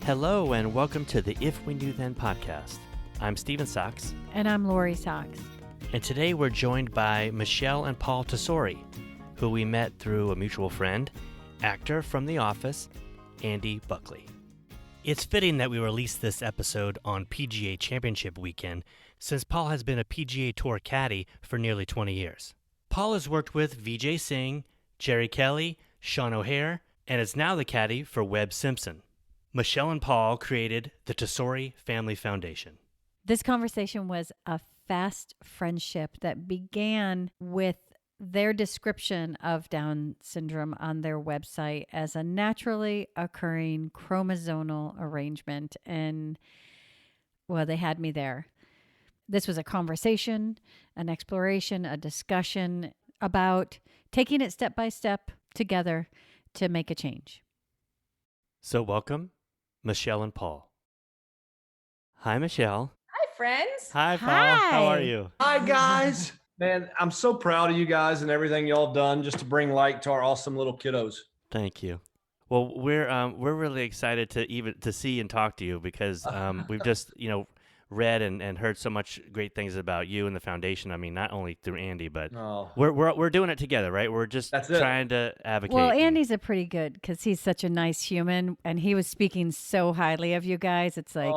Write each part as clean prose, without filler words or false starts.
Hello and welcome to the If We Knew Then podcast. I'm Steven Sachs. And I'm Lori Sachs. And today we're joined by Michelle and Paul Tesori, who we met through a mutual friend, actor from The Office, Andy Buckley. It's fitting that we release this episode on PGA Championship weekend, since Paul has been a PGA Tour caddie for nearly 20 years. Paul has worked with Vijay Singh, Jerry Kelly, Sean O'Hare, and is now the caddie for Webb Simpson. Michelle and Paul created the Tesori Family Foundation. This conversation was a fast friendship that began with their description of Down syndrome on their website as a naturally occurring chromosomal arrangement. And, well, they had me there. This was a conversation, an exploration, a discussion about taking it step by step together to make a change. So welcome, Michelle and Paul. Hi, Michelle. Hi, friends. Hi, Paul. Hi. How are you? Hi, guys. Man, I'm so proud of you guys and everything y'all have done just to bring light to our awesome little kiddos. Thank you. Well, we're really excited to see and talk to you because we've just read and heard so much great things about you and the foundation. I mean, not only through Andy, but we're doing it together, right? We're just trying to advocate. Well, Andy's a pretty good because he's such a nice human, and he was speaking so highly of you guys. It's like,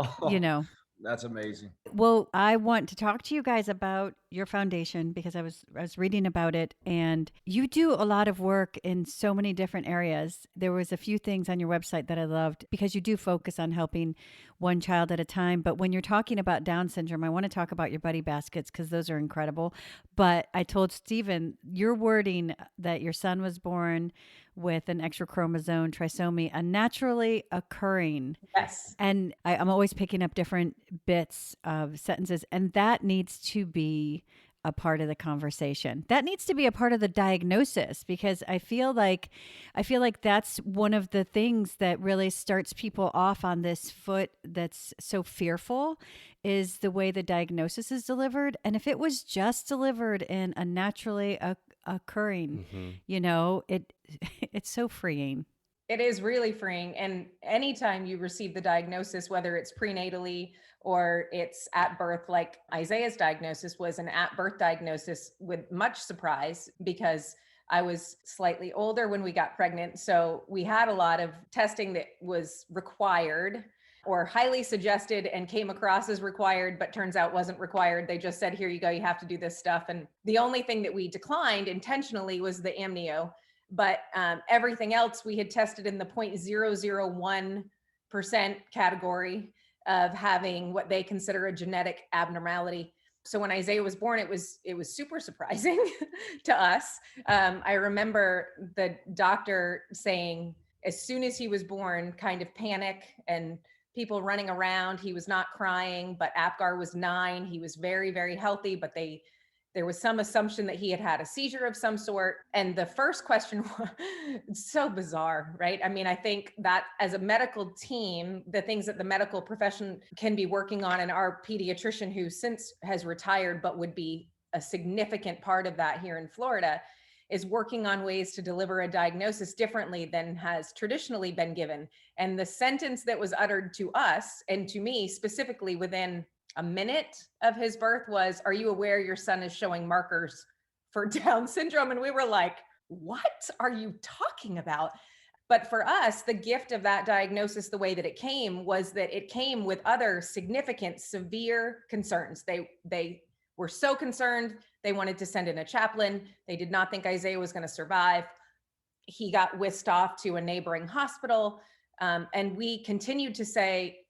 That's amazing. Well, I want to talk to you guys about your foundation because I was reading about it, and you do a lot of work in so many different areas. There was a few things on your website that I loved because you do focus on helping one child at a time. But when you're talking about Down syndrome, I want to talk about your buddy baskets because those are incredible. But I told Steven, your wording that your son was born with an extra chromosome trisomy, a naturally occurring. Yes. And I'm always picking up different bits of sentences, and that needs to be a part of the conversation. That needs to be a part of the diagnosis because I feel like that's one of the things that really starts people off on this foot that's so fearful is the way the diagnosis is delivered. And if it was just delivered in a naturally occurring, it's so freeing. It is really freeing. And anytime you receive the diagnosis, whether it's prenatally or it's at birth, like Isiah's diagnosis was an at birth diagnosis with much surprise because I was slightly older when we got pregnant. So we had a lot of testing that was required or highly suggested and came across as required, but turns out wasn't required. They just said, here you go, you have to do this stuff. And the only thing that we declined intentionally was the amnio. But everything else we had tested in the 0.001% category of having what they consider a genetic abnormality. So when Isiah was born, it was super surprising to us. I remember the doctor saying, as soon as he was born, kind of panic and people running around. He was not crying, but Apgar was 9. He was very, very healthy, but there was some assumption that he had a seizure of some sort. And the first question was so bizarre, right? I mean, I think that as a medical team, the things that the medical profession can be working on, and our pediatrician who since has retired, but would be a significant part of that here in Florida, is working on ways to deliver a diagnosis differently than has traditionally been given. And the sentence that was uttered to us and to me specifically within a minute of his birth was, are you aware your son is showing markers for Down syndrome? And we were like, what are you talking about? But for us, the gift of that diagnosis, the way that it came was that it came with other significant, severe concerns. They were so concerned, they wanted to send in a chaplain. They did not think Isiah was going to survive. He got whisked off to a neighboring hospital. And we continued to say,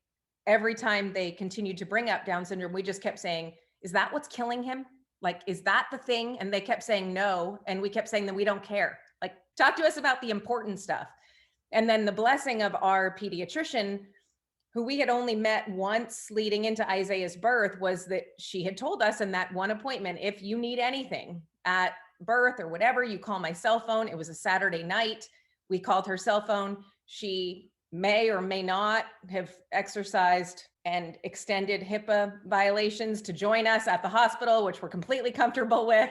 every time they continued to bring up Down syndrome, we just kept saying, is that what's killing him? Like, is that the thing? And they kept saying no. And we kept saying that we don't care. Like, talk to us about the important stuff. And then the blessing of our pediatrician, who we had only met once leading into Isiah's birth, was that she had told us in that one appointment, if you need anything at birth or whatever, you call my cell phone. It was a Saturday night. We called her cell phone. She may or may not have exercised and extended HIPAA violations to join us at the hospital, which we're completely comfortable with.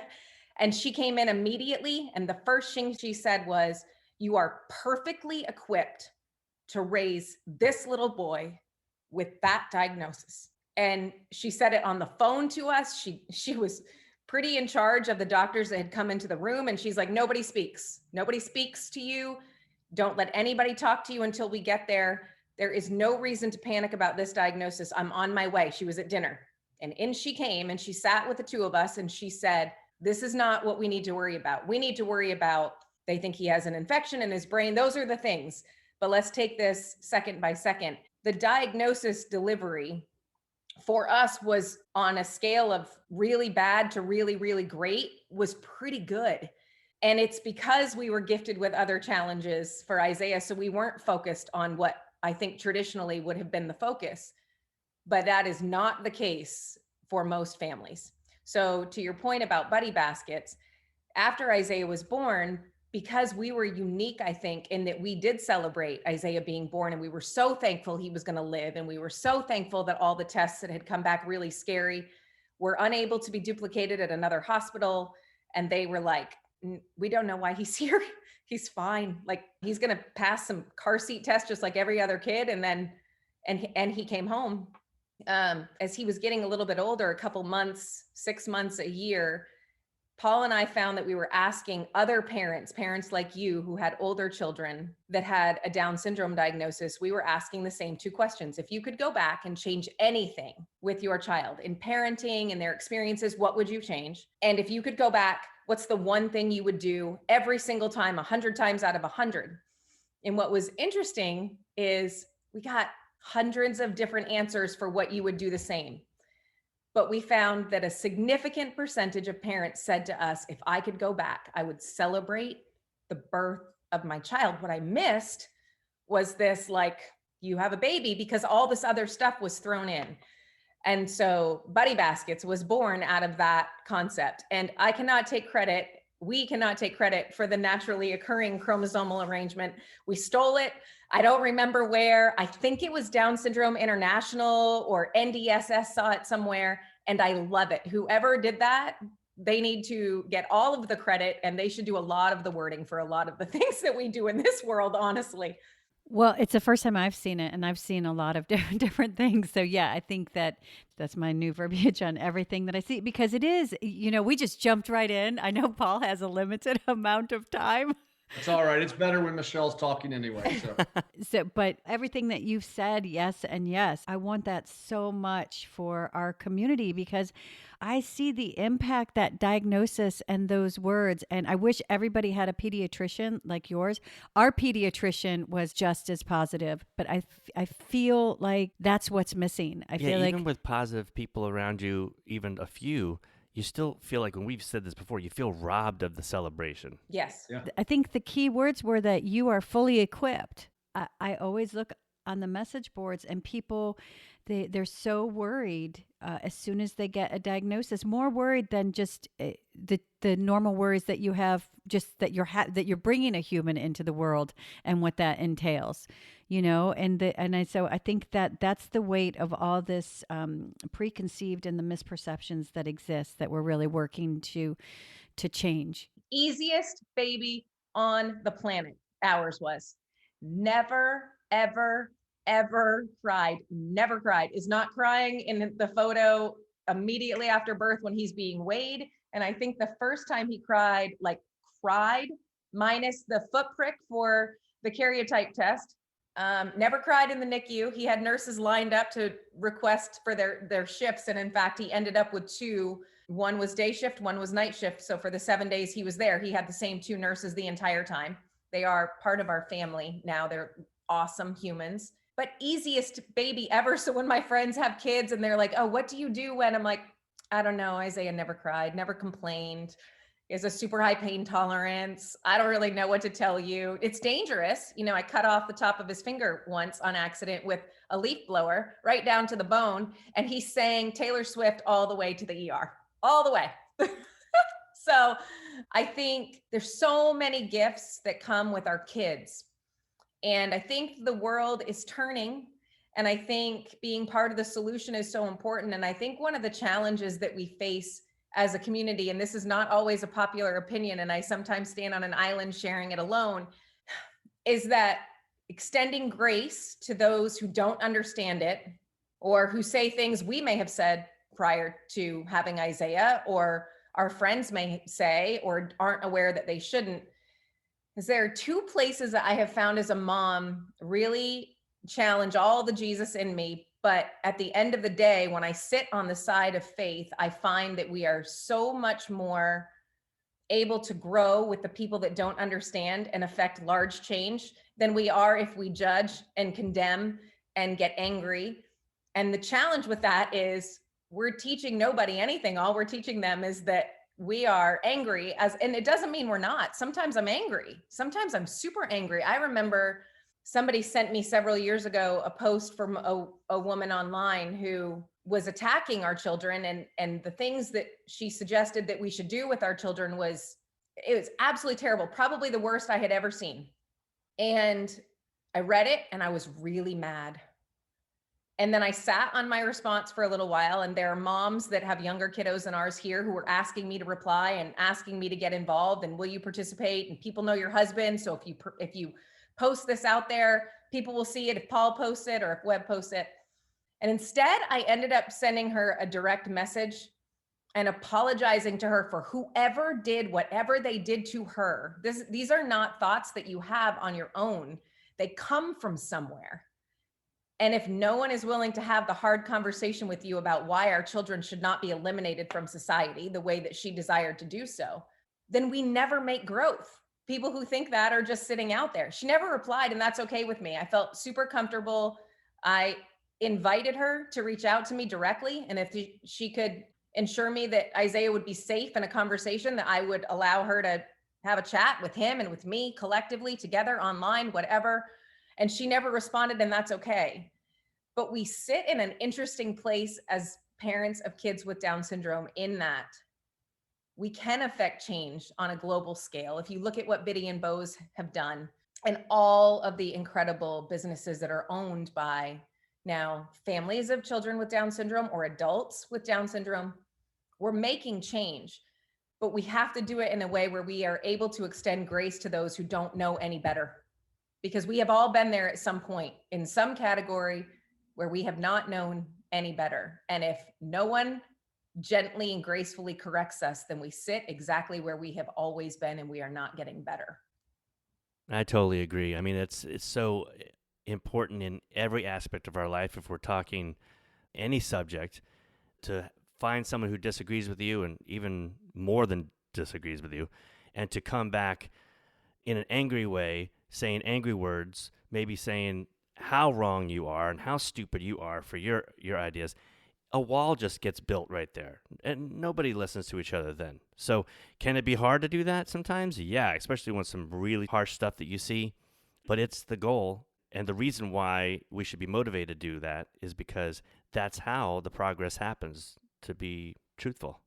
And she came in immediately. And the first thing she said was, you are perfectly equipped to raise this little boy with that diagnosis. And she said it on the phone to us. She was pretty in charge of the doctors that had come into the room. And she's like, nobody speaks to you. Don't let anybody talk to you until we get there. There is no reason to panic about this diagnosis. I'm on my way. She was at dinner, and in she came, and she sat with the two of us, and she said, this is not what we need to worry about. We need to worry about, they think he has an infection in his brain. Those are the things. But let's take this second by second. The diagnosis delivery for us was on a scale of really bad to really, really great, was pretty good. And it's because we were gifted with other challenges for Isiah. So we weren't focused on what I think traditionally would have been the focus. But that is not the case for most families. So to your point about buddy baskets, after Isiah was born, because we were unique, I think, in that we did celebrate Isiah being born, and we were so thankful he was going to live. And we were so thankful that all the tests that had come back really scary were unable to be duplicated at another hospital. And they were like, we don't know why he's here. He's fine. Like, he's going to pass some car seat tests just like every other kid. And then, and he came home. As he was getting a little bit older, a couple months, 6 months, a year, Paul and I found that we were asking other parents like you who had older children that had a Down syndrome diagnosis, we were asking the same two questions. If you could go back and change anything with your child in parenting and their experiences, what would you change? And if you could go back, what's the one thing you would do every single time, 100 times out of 100? And what was interesting is we got hundreds of different answers for what you would do the same. But we found that a significant percentage of parents said to us, if I could go back, I would celebrate the birth of my child. What I missed was this, like, you have a baby, because all this other stuff was thrown in. And so Buddy Baskets was born out of that concept. And I cannot take credit. We cannot take credit for the naturally occurring chromosomal arrangement. We stole it. I don't remember where. I think it was Down Syndrome International or NDSS saw it somewhere. And I love it. Whoever did that, they need to get all of the credit, and they should do a lot of the wording for a lot of the things that we do in this world, honestly. Well, it's the first time I've seen it, and I've seen a lot of different things. So yeah, I think that's my new verbiage on everything that I see, because it is, we just jumped right in. I know Paul has a limited amount of time. It's all right. It's better when Michelle's talking anyway. But everything that you've said, yes and yes. I want that so much for our community, because I see the impact that diagnosis and those words, and I wish everybody had a pediatrician like yours. Our pediatrician was just as positive, but I feel like that's what's missing. I feel like even with positive people around you, even a few, you still feel like, when we've said this before, you feel robbed of the celebration. Yes. Yeah. I think the key words were that you are fully equipped. I always look on the message boards, and people, they're so worried as soon as they get a diagnosis, more worried than just the normal worries that you have, just that you're bringing a human into the world and what that entails. So I think that's the weight of all this preconceived and the misperceptions that exist that we're really working to change. Easiest baby on the planet, ours was. Never, ever, ever cried. Never cried. Is not crying in the photo immediately after birth when he's being weighed. And I think the first time he cried, minus the foot prick for the karyotype test. Never cried in the NICU. He had nurses lined up to request for their shifts. And in fact, he ended up with two. One was day shift, one was night shift. So for the 7 days he was there, he had the same two nurses the entire time. They are part of our family now. They're awesome humans, but easiest baby ever. So when my friends have kids and they're like, oh, what do you do when? I'm like, I don't know. Isiah never cried, never complained. He has a super high pain tolerance. I don't really know what to tell you. It's dangerous. I cut off the top of his finger once on accident with a leaf blower right down to the bone. And he sang Taylor Swift all the way to the ER, all the way. So I think there's so many gifts that come with our kids. And I think the world is turning. And I think being part of the solution is so important. And I think one of the challenges that we face as a community, and this is not always a popular opinion, and I sometimes stand on an island sharing it alone, is that extending grace to those who don't understand it or who say things we may have said prior to having Isiah, or our friends may say or aren't aware that they shouldn't, is there are two places that I have found as a mom really challenge all the Jesus in me. But at the end of the day, when I sit on the side of faith, I find that we are so much more able to grow with the people that don't understand and affect large change than we are if we judge and condemn and get angry. And the challenge with that is we're teaching nobody anything. All we're teaching them is that we are angry, and it doesn't mean we're not. Sometimes I'm angry. Sometimes I'm super angry. I remember somebody sent me several years ago a post from a woman online who was attacking our children, and the things that she suggested that we should do with our children it was absolutely terrible. Probably the worst I had ever seen. And I read it and I was really mad. And then I sat on my response for a little while, and there are moms that have younger kiddos than ours here who were asking me to reply and asking me to get involved, and will you participate? And people know your husband. So if you post this out there, people will see it if Paul posts it or if Webb posts it. And instead, I ended up sending her a direct message and apologizing to her for whoever did whatever they did to her. These are not thoughts that you have on your own. They come from somewhere. And if no one is willing to have the hard conversation with you about why our children should not be eliminated from society the way that she desired to do so, then we never make growth. People who think that are just sitting out there. She never replied, and that's okay with me. I felt super comfortable. I invited her to reach out to me directly. And if she could ensure me that Isiah would be safe in a conversation, that I would allow her to have a chat with him and with me collectively together online, whatever. And she never responded, and that's okay. But we sit in an interesting place as parents of kids with Down syndrome in that we can affect change on a global scale. If you look at what Biddy and Bose have done and all of the incredible businesses that are owned by now families of children with Down syndrome or adults with Down syndrome, we're making change. But we have to do it in a way where we are able to extend grace to those who don't know any better. Because we have all been there at some point in some category where we have not known any better. And if no one gently and gracefully corrects us, then we sit exactly where we have always been, and we are not getting better. I totally agree. I mean, it's so important in every aspect of our life, if we're talking any subject, to find someone who disagrees with you, and even more than disagrees with you, and to come back in an angry way, saying angry words, maybe saying how wrong you are and how stupid you are for your ideas. A wall just gets built right there, and nobody listens to each other then. So can it be hard to do that sometimes? Yeah, especially when some really harsh stuff that you see, but it's the goal. And the reason why we should be motivated to do that is because that's how the progress happens, to be truthful.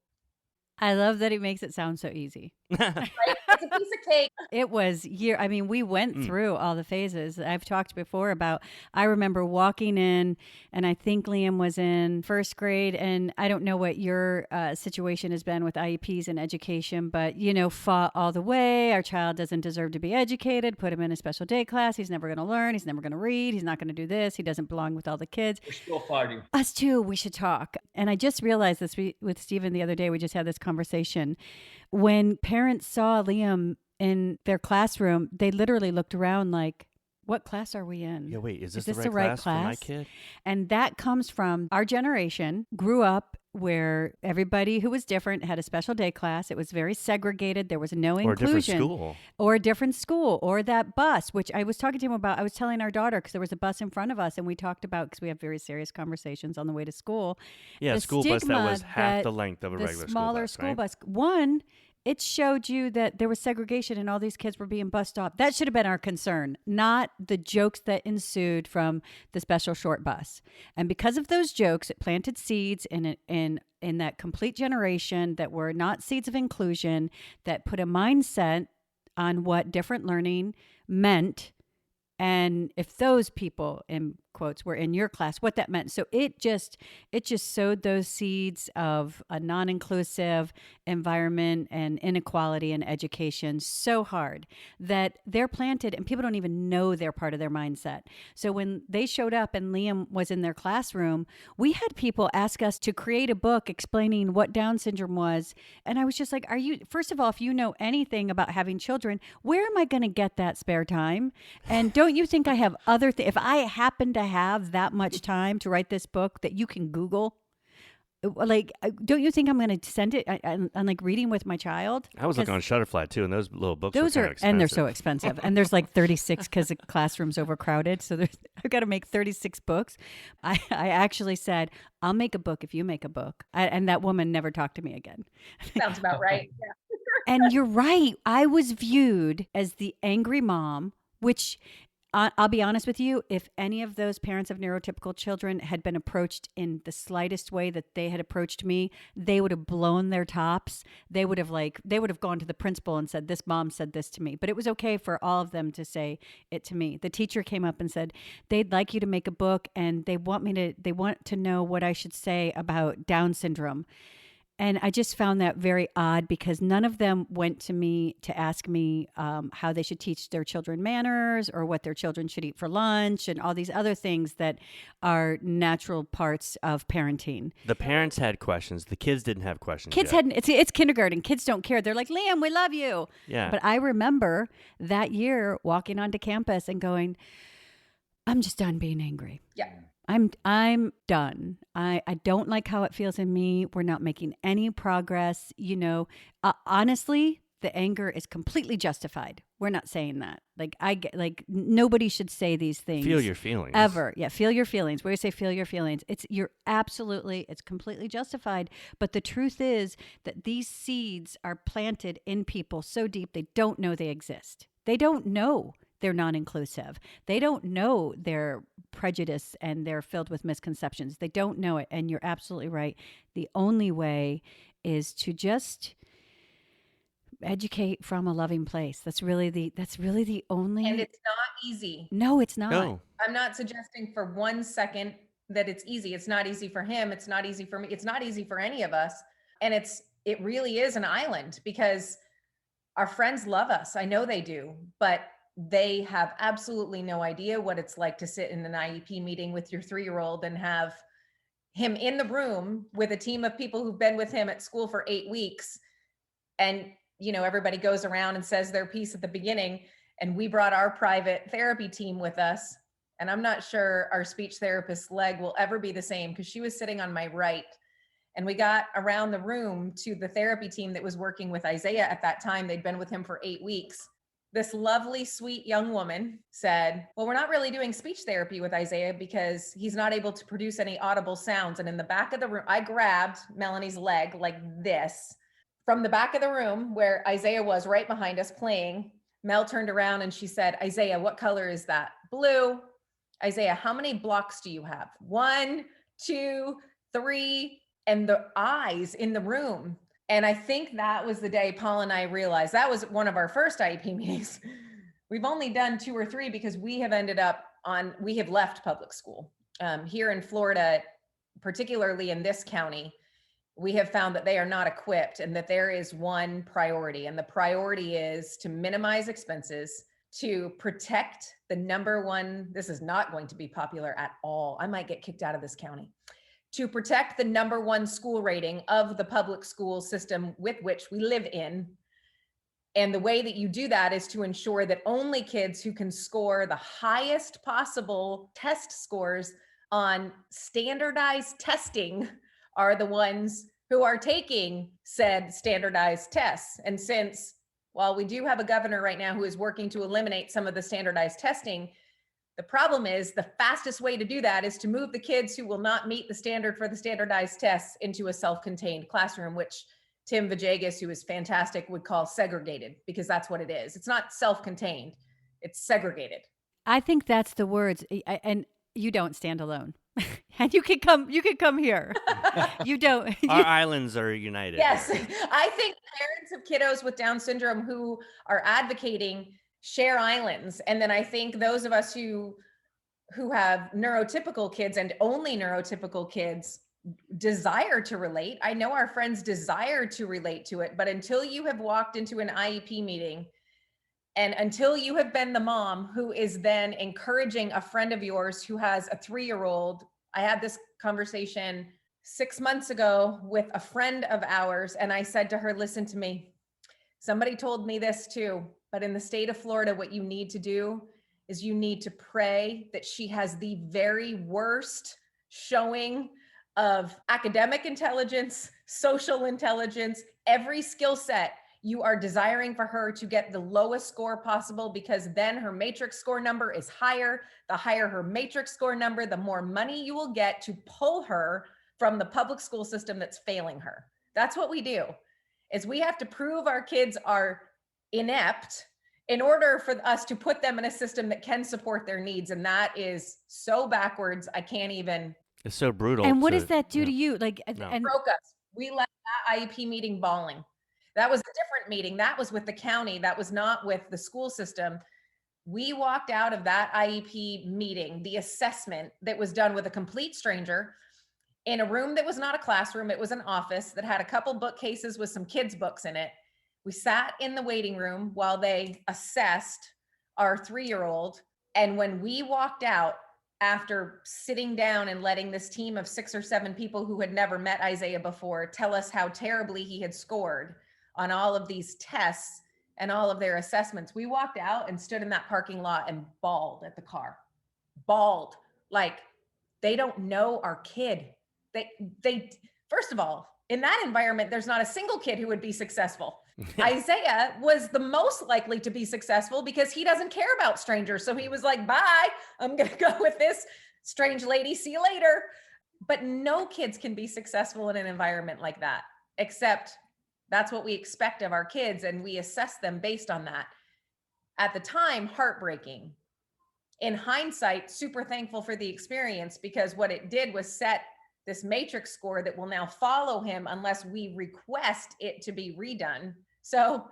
I love that it makes it sound so easy. Right? It's a piece of cake. It was we went through all the phases. I've talked before about, I remember walking in, and I think Liam was in first grade, and I don't know what your situation has been with IEPs and education, but, fought all the way. Our child doesn't deserve to be educated. Put him in a special day class. He's never going to learn. He's never going to read. He's not going to do this. He doesn't belong with all the kids. We're still fighting. Us too. We should talk. And I just realized this with Stephen the other day. We just had this conversation. When parents saw Liam in their classroom, they literally looked around like, what class are we in? Yeah, wait, is this the the right class for my kid? And that comes from our generation, grew up where everybody who was different had a special day class. It was very segregated. There was no inclusion. Or a different school. Or that bus, which I was talking to him about. I was telling our daughter, because there was a bus in front of us, and we talked about, because we have very serious conversations on the way to school. Yeah, a school bus that was half the length of a regular school bus. The smaller school bus. One, it showed you that there was segregation and all these kids were being bussed off. That should have been our concern, not the jokes that ensued from the special short bus. And because of those jokes, it planted seeds in that complete generation that were not seeds of inclusion, that put a mindset on what different learning meant. And if those people in quotes were in your class, what that meant. So it just sowed those seeds of a non-inclusive environment and inequality in education so hard that they're planted and people don't even know they're part of their mindset. So when they showed up and Liam was in their classroom, we had people ask us to create a book explaining what Down syndrome was. And I was just like, first of all, if you know anything about having children, where am I going to get that spare time? And don't you think I have other things? If I happen to have that much time to write this book that you can Google, like, don't you think I'm going to send it? I'm like reading with my child. I was looking on Shutterfly too, and those little books Those are are, and they're so expensive. And there's like 36 because the classroom's overcrowded. So I've got to make 36 books. I actually said, I'll make a book if you make a book. And that woman never talked to me again. Sounds about right. Yeah. And you're right. I was viewed as the angry mom, which I'll be honest with you, if any of those parents of neurotypical children had been approached in the slightest way that they had approached me, they would have blown their tops. They would have gone to the principal and said, this mom said this to me. But it was okay for all of them to say it to me. The teacher came up and said, they'd like you to make a book and they want to know what I should say about Down syndrome. And I just found that very odd because none of them went to me to ask me how they should teach their children manners or what their children should eat for lunch and all these other things that are natural parts of parenting. The parents had questions. The kids didn't have questions. Kids yet. it's kindergarten. Kids don't care. They're like, Liam, we love you. Yeah. But I remember that year walking onto campus and going, I'm just done being angry. Yeah. I'm done. I don't like how it feels in me. We're not making any progress. Honestly, the anger is completely justified. We're not saying that. Nobody should say these things. Feel your feelings. Ever. Yeah. Feel your feelings. Where you say feel your feelings, it's completely justified. But the truth is that these seeds are planted in people so deep they don't know they exist. They don't know they're non-inclusive. They don't know they're prejudiced and they're filled with misconceptions. They don't know it. And you're absolutely right. The only way is to just educate from a loving place. That's really the only. And it's not easy. No, it's not. No. I'm not suggesting for 1 second that it's easy. It's not easy for him. It's not easy for me. It's not easy for any of us. And it really is an island because our friends love us. I know they do, but they have absolutely no idea what it's like to sit in an IEP meeting with your 3-year-old and have him in the room with a team of people who've been with him at school for 8 weeks. And, everybody goes around and says their piece at the beginning. And we brought our private therapy team with us. And I'm not sure our speech therapist's leg will ever be the same because she was sitting on my right. And we got around the room to the therapy team that was working with Isiah at that time. They'd been with him for 8 weeks. This lovely, sweet young woman said, well, we're not really doing speech therapy with Isiah because he's not able to produce any audible sounds. And in the back of the room, I grabbed Melanie's leg like this from the back of the room where Isiah was right behind us playing. Mel turned around and she said, Isiah, what color is that? Blue. Isiah, how many blocks do you have? 1, 2, 3. And the eyes in the room. And I think that was the day Paul and I realized that was one of our first IEP meetings. We've only done 2 or 3 because we have left public school. Here in Florida, particularly in this county, we have found that they are not equipped and that there is one priority. And the priority is to minimize expenses, to protect the number one, this is not going to be popular at all. I might get kicked out of this county. To protect the number one school rating of the public school system with which we live in. And the way that you do that is to ensure that only kids who can score the highest possible test scores on standardized testing are the ones who are taking said standardized tests. And since, while we do have a governor right now who is working to eliminate some of the standardized testing, the problem is the fastest way to do that is to move the kids who will not meet the standard for the standardized tests into a self-contained classroom, which Tim Vajegas, who is fantastic, would call segregated, because that's what it is. It's not self-contained, it's segregated. I think that's the words. And you don't stand alone. And you can come here. You don't. Our islands are united. Yes. I think parents of kiddos with Down syndrome who are advocating share islands. And then I think those of us who who have neurotypical kids and only neurotypical kids desire to relate. I know our friends desire to relate to it, but until you have walked into an IEP meeting and until you have been the mom who is then encouraging a friend of yours who has a 3-year-old, I had this conversation 6 months ago with a friend of ours, and I said to her, listen to me, somebody told me this too, but in the state of Florida, what you need to do is you need to pray that she has the very worst showing of academic intelligence, social intelligence, every skill set. You are desiring for her to get the lowest score possible, because then her matrix score number is higher. The higher her matrix score number, the more money you will get to pull her from the public school system that's failing her. That's what we do, is we have to prove our kids are inept in order for us to put them in a system that can support their needs. And that is so backwards. I can't even. It's so brutal. And what does that do to you? Like, No. and Broke us. We left that IEP meeting bawling. That was a different meeting. That was with the county. That was not with the school system. We walked out of that IEP meeting, the assessment that was done with a complete stranger in a room that was not a classroom. It was an office that had a couple bookcases with some kids' books in it. We sat in the waiting room while they assessed our 3-year-old. And when we walked out, after sitting down and letting this team of 6 or 7 people who had never met Isiah before tell us how terribly he had scored on all of these tests and all of their assessments, we walked out and stood in that parking lot and bawled at the car. Bawled. Like, they don't know our kid. They first of all, in that environment, there's not a single kid who would be successful. Isiah was the most likely to be successful because he doesn't care about strangers. So he was like, bye, I'm going to go with this strange lady. See you later. But no kids can be successful in an environment like that, except that's what we expect of our kids. And we assess them based on that. At the time, heartbreaking. In hindsight, super thankful for the experience, because what it did was set this matrix score that will now follow him unless we request it to be redone. So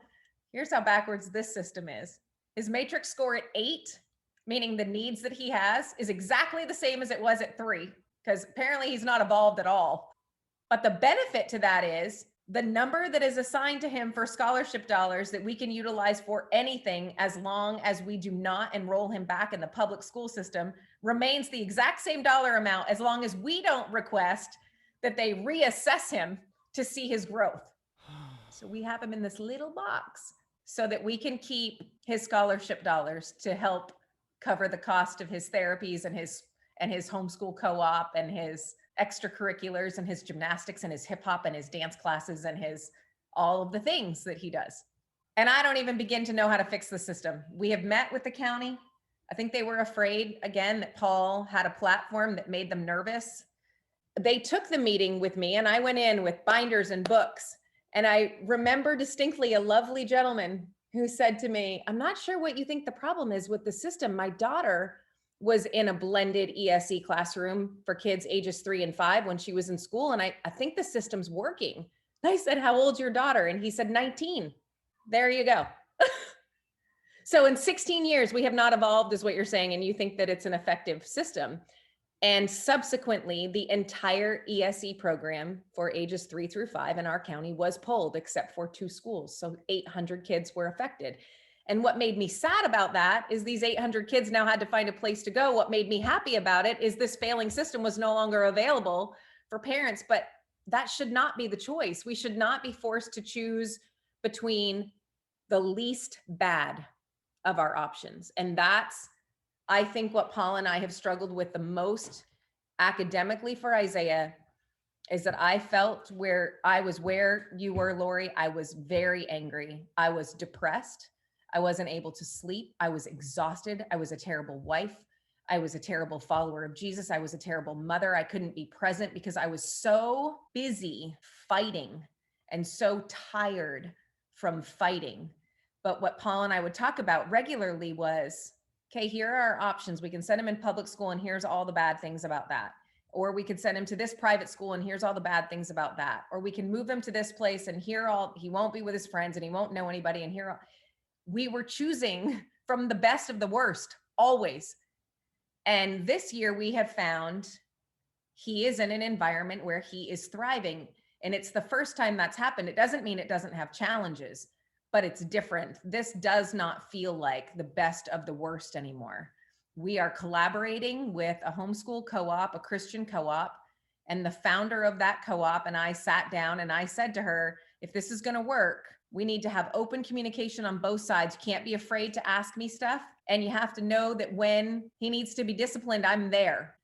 here's how backwards this system is. His matrix score at 8, meaning the needs that he has, is exactly the same as it was at 3, because apparently he's not evolved at all. But the benefit to that is the number that is assigned to him for scholarship dollars that we can utilize for anything, as long as we do not enroll him back in the public school system, remains the exact same dollar amount, as long as we don't request that they reassess him to see his growth. So we have him in this little box so that we can keep his scholarship dollars to help cover the cost of his therapies and his homeschool co-op and his extracurriculars and his gymnastics and his hip hop and his dance classes and his all of the things that he does. And I don't even begin to know how to fix the system. We have met with the county. I think they were afraid, again, that Paul had a platform that made them nervous. They took the meeting with me, and I went in with binders and books. And I remember distinctly a lovely gentleman who said to me, I'm not sure what you think the problem is with the system. My daughter was in a blended ESE classroom for kids ages 3 and 5 when she was in school. And I think the system's working. I said, how old's your daughter? And he said, 19. There you go. So in 16 years, we have not evolved, is what you're saying. And you think that it's an effective system. And subsequently, the entire ESE program for ages 3 through 5 in our county was pulled, except for 2 schools. So 800 kids were affected. And what made me sad about that is these 800 kids now had to find a place to go. What made me happy about it is this failing system was no longer available for parents, but that should not be the choice. We should not be forced to choose between the least bad of our options. And that's, I think, what Paul and I have struggled with the most academically for Isiah, is that I felt where you were, Lori. I was very angry. I was depressed. I wasn't able to sleep. I was exhausted. I was a terrible wife. I was a terrible follower of Jesus. I was a terrible mother. I couldn't be present because I was so busy fighting and so tired from fighting. But what Paul and I would talk about regularly was, okay, here are our options. We can send him in public school, and here's all the bad things about that. Or we could send him to this private school, and here's all the bad things about that. Or we can move him to this place, and he won't be with his friends, and he won't know anybody. And we were choosing from the best of the worst, always. And this year we have found he is in an environment where he is thriving. And it's the first time that's happened. It doesn't mean it doesn't have challenges, but it's different. This does not feel like the best of the worst anymore. We are collaborating with a homeschool co-op, a Christian co-op, and the founder of that co-op and I sat down and I said to her, if this is going to work, we need to have open communication on both sides. You can't be afraid to ask me stuff. And you have to know that when he needs to be disciplined, I'm there.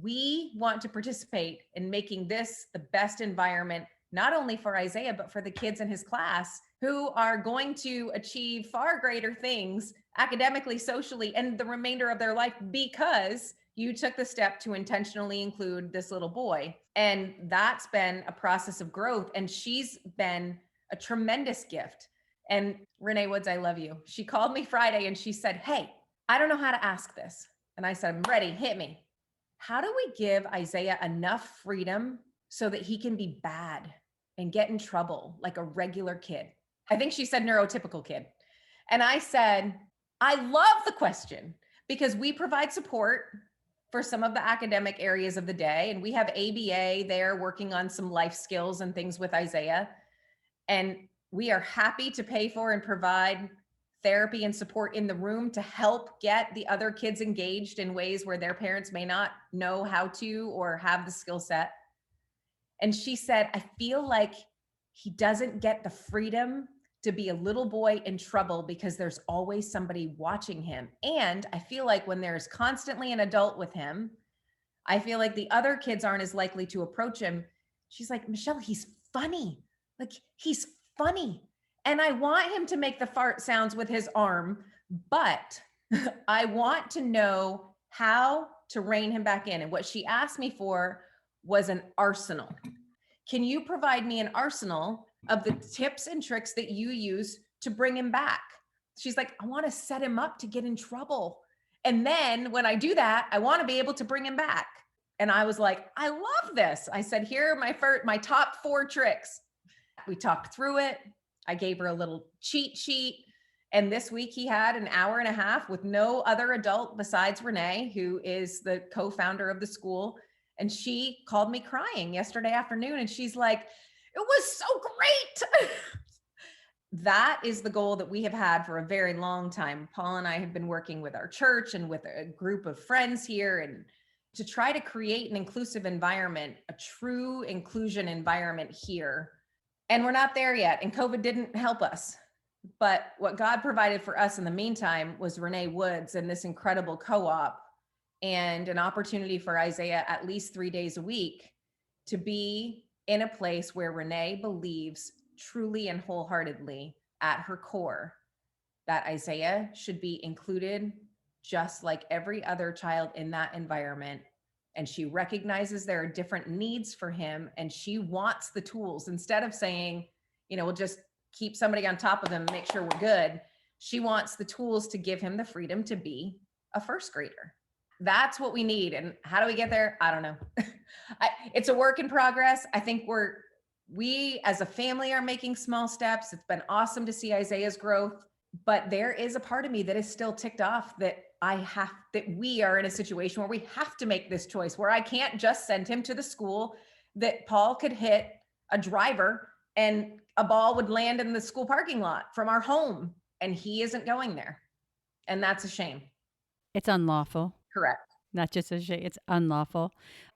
We want to participate in making this the best environment, not only for Isiah, but for the kids in his class who are going to achieve far greater things academically, socially, and the remainder of their life because you took the step to intentionally include this little boy. And that's been a process of growth. And she's been a tremendous gift. And Renee Woods, I love you. She called me Friday and she said, hey, I don't know how to ask this. And I said, I'm ready, hit me. How do we give Isiah enough freedom so that he can be bad and get in trouble like a regular kid? I think she said neurotypical kid. And I said, I love the question because we provide support for some of the academic areas of the day. And we have ABA there working on some life skills and things with Isiah. And we are happy to pay for and provide therapy and support in the room to help get the other kids engaged in ways where their parents may not know how to or have the skill set. And she said, I feel like he doesn't get the freedom to be a little boy in trouble because there's always somebody watching him. And I feel like when there's constantly an adult with him, I feel like the other kids aren't as likely to approach him. She's like, Michelle, he's funny. Like, he's funny. And I want him to make the fart sounds with his arm, but I want to know how to rein him back in. And what she asked me for was an arsenal. Can you provide me an arsenal of the tips and tricks that you use to bring him back? She's like, I want to set him up to get in trouble. And then when I do that, I want to be able to bring him back. And I was like, I love this. I said, here are my top 4 tricks. We talked through it. I gave her a little cheat sheet. And this week he had an hour and a half with no other adult besides Renee, who is the co-founder of the school. And she called me crying yesterday afternoon. And she's like, it was so great. That is the goal that we have had for a very long time. Paul and I have been working with our church and with a group of friends here and to try to create an inclusive environment, a true inclusion environment here. And we're not there yet. And COVID didn't help us. But what God provided for us in the meantime was Renee Woods and this incredible co-op and an opportunity for Isiah at least 3 days a week to be in a place where Renee believes truly and wholeheartedly at her core that Isiah should be included just like every other child in that environment. And she recognizes there are different needs for him and she wants the tools instead of saying, we'll just keep somebody on top of him and make sure we're good. She wants the tools to give him the freedom to be a first grader. That's what we need. And how do we get there? I don't know. It's a work in progress. I think we as a family are making small steps. It's been awesome to see Isiah's growth, but there is a part of me that is still ticked off that we are in a situation where we have to make this choice, where I can't just send him to the school that Paul could hit a driver and a ball would land in the school parking lot from our home. And he isn't going there. And that's a shame. It's unlawful. Correct. Not just a shame. It's unlawful.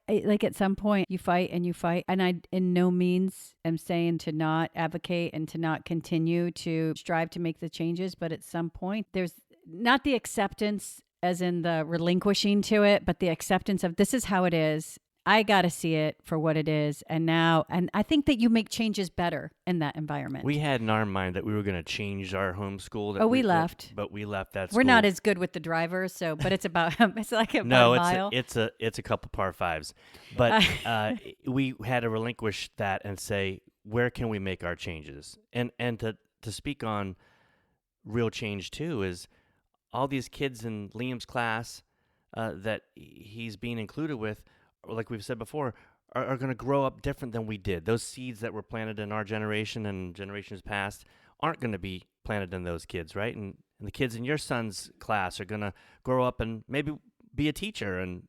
Like at some point you fight. And I in no means am saying to not advocate and to not continue to strive to make the changes. But at some point there's not the acceptance as in the relinquishing to it, but the acceptance of this is how it is. I got to see it for what it is. And I think that you make changes better in that environment. We had in our mind that we were going to change our homeschool. We left. But we left that school. We're not as good with the drivers, but it's about, it's like a mile. It's a couple par 5s. But we had to relinquish that and say, where can we make our changes? And to speak on real change too is all these kids in Liam's class that he's being included with, like we've said before, are going to grow up different than we did. Those seeds that were planted in our generation and generations past aren't going to be planted in those kids, right? And the kids in your son's class are going to grow up and maybe be a teacher and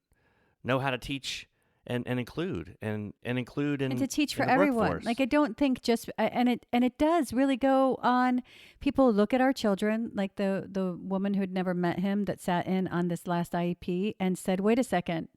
know how to teach and include and include in and to teach for in the everyone. workforce. Like I don't think just and it does really go on. People look at our children, like the woman who had never met him that sat in on this last IEP and said, "Wait a second.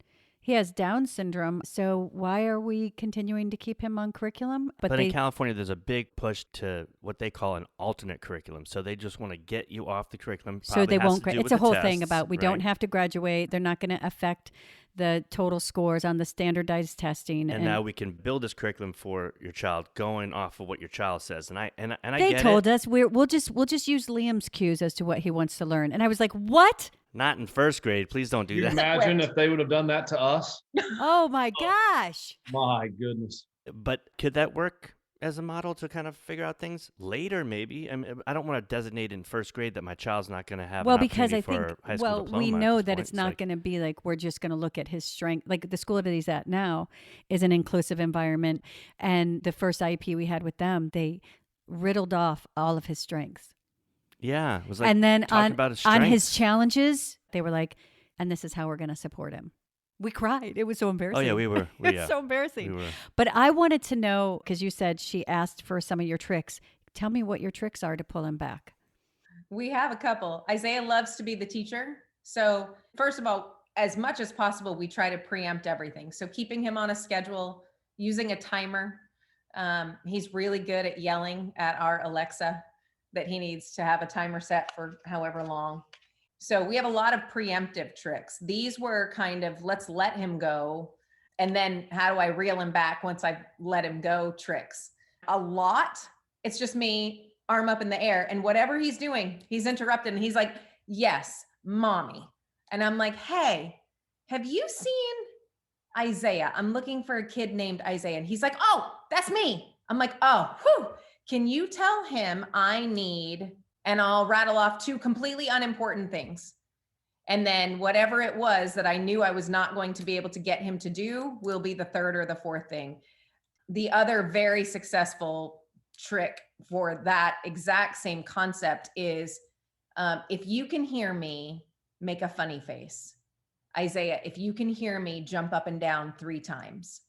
He has Down syndrome, so why are we continuing to keep him on curriculum?" But in California, there's a big push to what they call an alternate curriculum. So they just want to get you off the curriculum. So they won't. It's a whole thing tests, about we don't have to graduate. They're not going to affect the total scores on the standardized testing. And now we can build this curriculum for your child going off of what your child says. And I they get told it. us we'll just use Liam's cues as to what he wants to learn. And I was like, what? Not in first grade. Please don't do Can you that. imagine if they would have done that to us? Oh my gosh. My goodness. But could that work as a model to kind of figure out things later? Maybe. I mean, I don't want to designate in first grade that my child's not going to have. Well, an because I opportunity think for high school diploma we at know this that point. it's not going to be like we're just going to look at his strength. Like the school that he's at now is an inclusive environment, and the first IEP we had with them, they riddled off all of his strengths. Yeah, it was like and then on about his his challenges, they were like, and this is how we're going to support him. We cried. It was so embarrassing. Oh yeah, we were. It's so embarrassing. We were. But I wanted to know, because you said she asked for some of your tricks. Tell me what your tricks are to pull him back. We have a couple. Isiah loves to be the teacher. So first of all, as much as possible, we try to preempt everything. So keeping him on a schedule, using a timer. He's really good at yelling at our Alexa that he needs to have a timer set for however long. So we have a lot of preemptive tricks. These were kind of, let's let him go. And then how do I reel him back once I let him go tricks? A lot. It's just me, arm up in the air. And whatever he's doing, he's interrupted. And he's like, yes, mommy. And I'm like, hey, have you seen Isiah? I'm looking for a kid named Isiah. And he's like, oh, that's me. I'm like, oh, whew. Can you tell him I need, and I'll rattle off 2 completely unimportant things. And then whatever it was that I knew I was not going to be able to get him to do will be the 3rd or the 4th thing. The other very successful trick for that exact same concept is if you can hear me, make a funny face. Isiah, if you can hear me, jump up and down 3 times.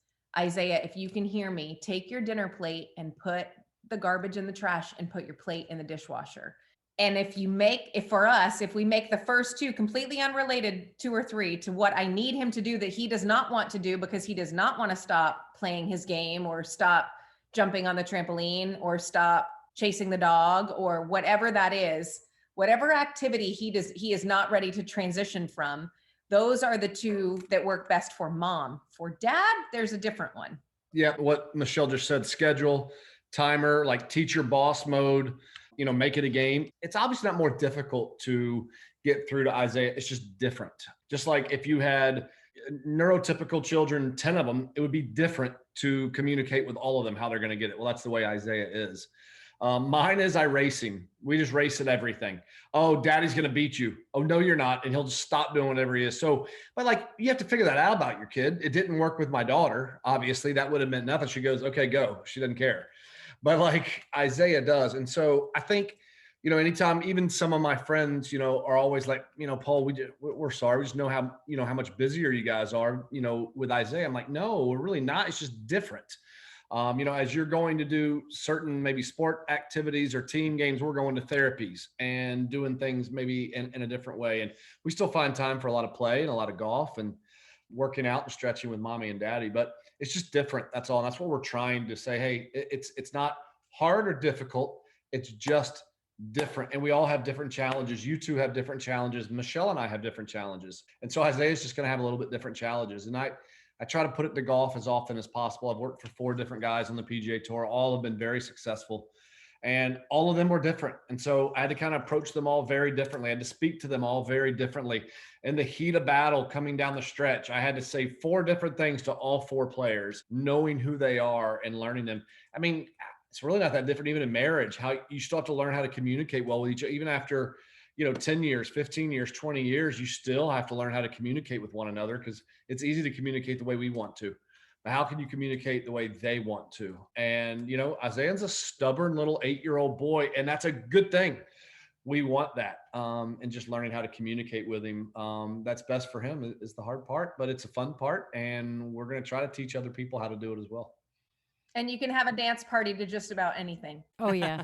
Isiah, if you can hear me, take your dinner plate and put the garbage in the trash and put your plate in the dishwasher. And if we make the first 2 completely unrelated, 2 or 3, to what I need him to do that he does not want to do because he does not want to stop playing his game or stop jumping on the trampoline or stop chasing the dog or whatever that is, whatever activity he is not ready to transition from, those are the 2 that work best for mom. For dad, there's a different one. Yeah, what Michelle just said, schedule, timer, like teacher boss mode, make it a game. It's obviously not more difficult to get through to Isiah. It's just different. Just like if you had neurotypical children, 10 of them, it would be different to communicate with all of them, how they're going to get it. Well, that's the way Isiah is. Mine is iRacing. We just race at everything. Oh, daddy's going to beat you. Oh, no, you're not. And he'll just stop doing whatever he is. So, but you have to figure that out about your kid. It didn't work with my daughter. Obviously that would have meant nothing. She goes, okay, go. She doesn't care. But Isiah does. And so I think, anytime, even some of my friends, are always like, Paul, we're sorry. We just know how much busier you guys are, with Isiah. I'm like, no, we're really not. It's just different. As you're going to do certain maybe sport activities or team games, we're going to therapies and doing things maybe in a different way. And we still find time for a lot of play and a lot of golf and working out and stretching with mommy and daddy, but it's just different. That's all. And that's what we're trying to say. Hey, it's not hard or difficult. It's just different. And we all have different challenges. You 2 have different challenges. Michelle and I have different challenges. And so Isiah's just going to have a little bit different challenges. And I try to put it to golf as often as possible. I've worked for 4 different guys on the PGA Tour. All have been very successful. And all of them were different. And so I had to kind of approach them all very differently. I had to speak to them all very differently. In the heat of battle coming down the stretch, I had to say 4 different things to all 4 players, knowing who they are and learning them. I mean, it's really not that different even in marriage, how you still have to learn how to communicate well with each other. Even after, 10 years, 15 years, 20 years, you still have to learn how to communicate with one another because it's easy to communicate the way we want to. How can you communicate the way they want to? And, Isiah's a stubborn little 8-year-old boy, and that's a good thing. we want that. And just learning how to communicate with him. That's best for him is the hard part, but it's a fun part. And we're going to try to teach other people how to do it as well. And you can have a dance party to just about anything. Oh, yeah.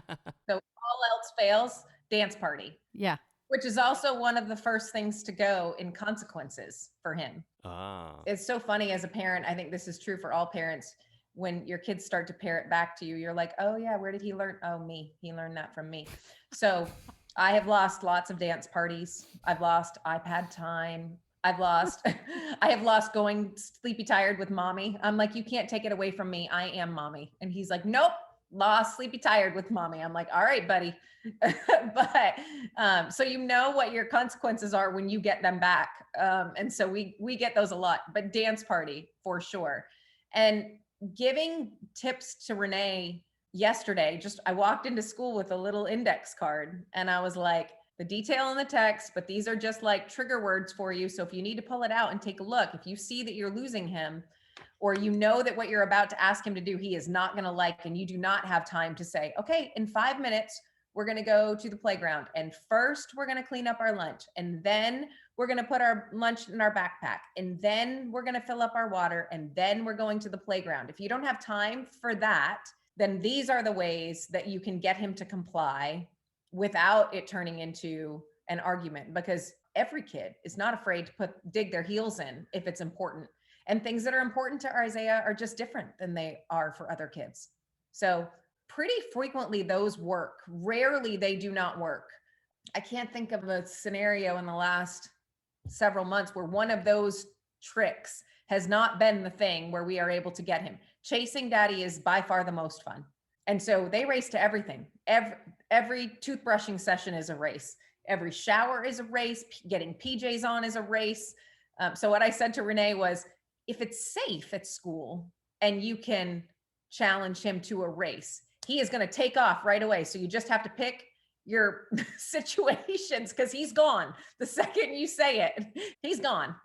So if all else fails, dance party. Yeah. Which is also one of the first things to go in consequences for him. Ah. It's so funny as a parent. I think this is true for all parents. When your kids start to parrot back to you, you're like, oh yeah, where did he learn? Oh, me. He learned that from me. So I have lost lots of dance parties. I've lost iPad time. I have lost going sleepy tired with mommy. I'm like, you can't take it away from me. I am mommy. And he's like, nope, lost sleepy tired with mommy. I'm like, all right, buddy. But so you know what your consequences are when you get them back. And so we get those a lot, but dance party for sure. And giving tips to Renee yesterday, I walked into school with a little index card and I was like, the detail in the text, but these are just like trigger words for you. So if you need to pull it out and take a look, if you see that you're losing him, or you know that what you're about to ask him to do, he is not going to like, and you do not have time to say, okay, in 5 minutes, we're going to go to the playground. And first we're going to clean up our lunch. And then we're going to put our lunch in our backpack. And then we're going to fill up our water. And then we're going to the playground. If you don't have time for that, then these are the ways that you can get him to comply without it turning into an argument, because every kid is not afraid to dig their heels in if it's important. And things that are important to Isiah are just different than they are for other kids. So pretty frequently those work. Rarely they do not work. I can't think of a scenario in the last several months where one of those tricks has not been the thing where we are able to get him. Chasing daddy is by far the most fun. And so they race to everything. Every toothbrushing session is a race. Every shower is a race. Getting PJs on is a race. So what I said to Renee was, if it's safe at school and you can challenge him to a race, he is going to take off right away. So you just have to pick your situations, because he's gone. The second you say it, he's gone.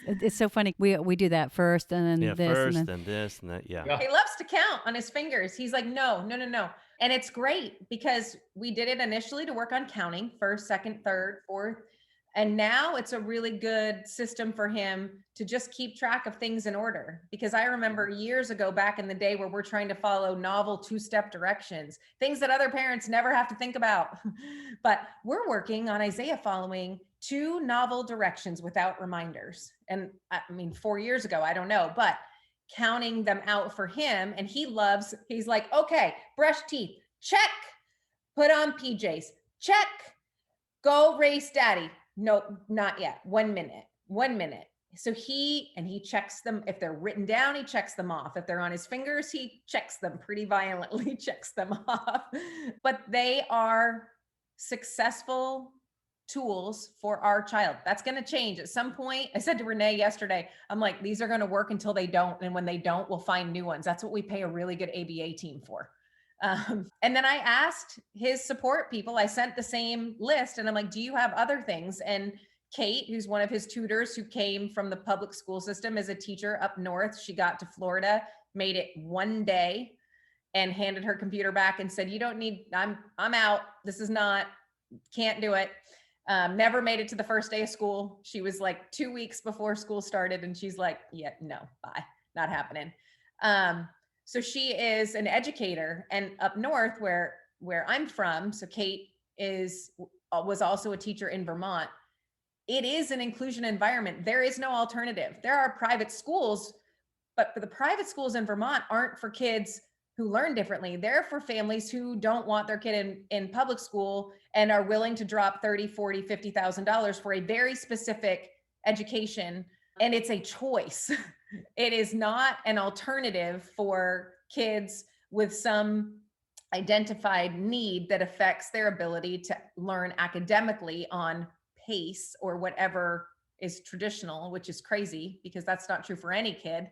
It's so funny. We do that first and then this. First, and then this, and that. Yeah. He loves to count on his fingers. He's like, no. And it's great because we did it initially to work on counting: first, second, third, fourth. And now it's a really good system for him to just keep track of things in order. Because I remember years ago, back in the day, where we're trying to follow novel 2-step directions, things that other parents never have to think about. But we're working on Isiah following 2 novel directions without reminders. And I mean, 4 years ago, I don't know, but counting them out for him. And he's like, okay, brush teeth, check, put on PJs, check, go race daddy. No, not yet. 1 minute. So he checks them. If they're written down, he checks them off. If they're on his fingers, he checks them pretty violently, checks them off. But they are successful tools for our child. That's going to change at some point. I said to Renee yesterday, I'm like, these are going to work until they don't. And when they don't, we'll find new ones. That's what we pay a really good ABA team for. And then I asked his support people, I sent the same list and I'm like, do you have other things? And Kate, who's one of his tutors who came from the public school system as a teacher up north, she got to Florida, made it 1 day and handed her computer back and said, you don't need, I'm out. This is not, can't do it. Never made it to the first day of school. She was like 2 weeks before school started. And she's like, yeah, no, bye, not happening. So she is an educator, and up north where I'm from, so Kate was also a teacher in Vermont. It is an inclusion environment. There is no alternative. There are private schools, but the private schools in Vermont aren't for kids who learn differently. They're for families who don't want their kid in public school and are willing to drop $30,000, $40,000, $50,000 for a very specific education. And it's a choice. It is not an alternative for kids with some identified need that affects their ability to learn academically on pace or whatever is traditional, which is crazy because that's not true for any kid.